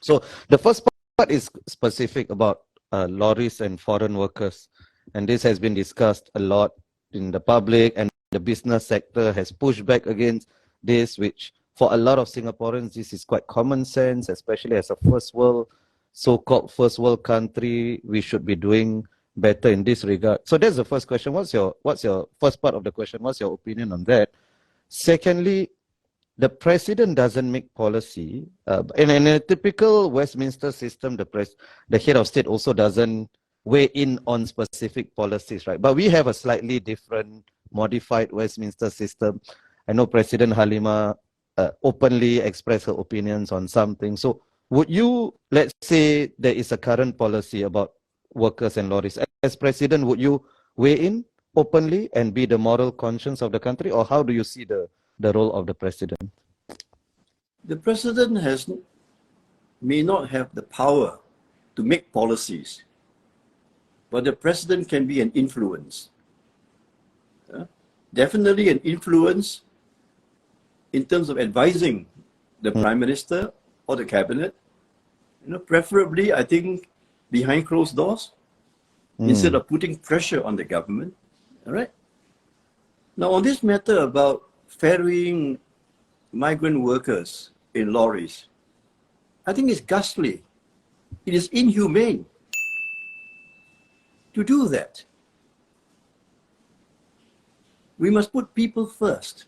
So the first part is specific about lorries and foreign workers. And this has been discussed a lot in the public, and the business sector has pushed back against this, which for a lot of Singaporeans, this is quite common sense, especially as a first world, so-called first world country. We should be doing better in this regard. So that's the first question. What's your first part of the question? What's your opinion on that? Secondly, the president doesn't make policy. In a typical Westminster system, the head of state also doesn't weigh in on specific policies, right? But we have a slightly different, modified Westminster system. I know President Halima openly expressed her opinions on something. So would you, let's say there is a current policy about workers and lorries. As president, would you weigh in openly and be the moral conscience of the country, or how do you see the role of the president? The president may not have the power to make policies, but the president can be an influence. Definitely an influence in terms of advising the prime minister or the cabinet. Preferably, I think, behind closed doors, instead of putting pressure on the government. All right. Now, on this matter about ferrying migrant workers in lorries, I think it's ghastly. It is inhumane to do that. We must put people first.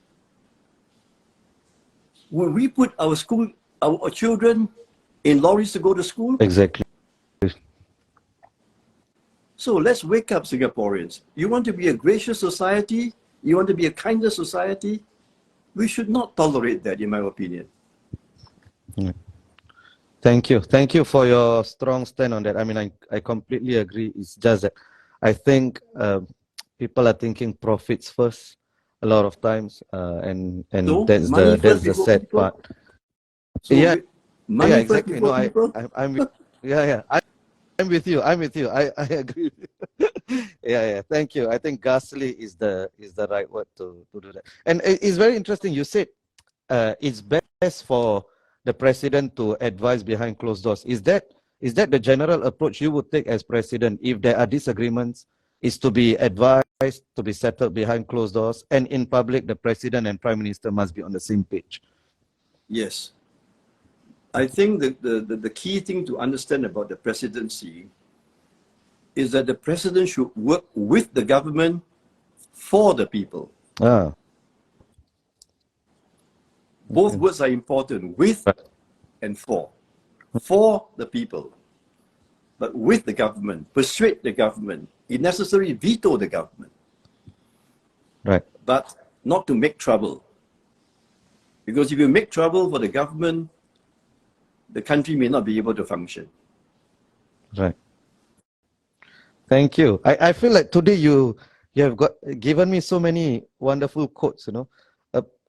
When we put our children in lorries to go to school, exactly. So let's wake up, Singaporeans. You want to be a gracious society? You want to be a kinder society? We should not tolerate that, in my opinion. Thank you. Thank you for your strong stand on that. I mean, I completely agree. It's just that I think people are thinking profits first a lot of times, and so, that's the sad people? Part. So yeah, exactly. No, I'm with you. I agree. Yeah. Thank you. I think ghastly is the right word to do that. And it's very interesting. You said it's best for the president to advise behind closed doors. Is that the general approach you would take as president if there are disagreements? Is to be advised, to be settled behind closed doors, and in public, the president and prime minister must be on the same page? Yes. I think the key thing to understand about the presidency is that the president should work with the government for the people. Both words are important, with and for. For the people, but with the government, persuade the government, if necessary, veto the government. Right. But not to make trouble. Because if you make trouble for the government, the country may not be able to function. Right. Thank you. I feel like today you have given me so many wonderful quotes,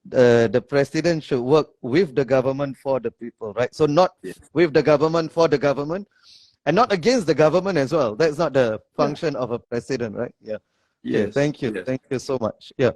the president should work with the government for the people, right? So not with the government for the government, and not against the government as well. That's not the function of a president, right? Yeah. Yes. Yeah. Thank you. Yes. Thank you so much. Yeah.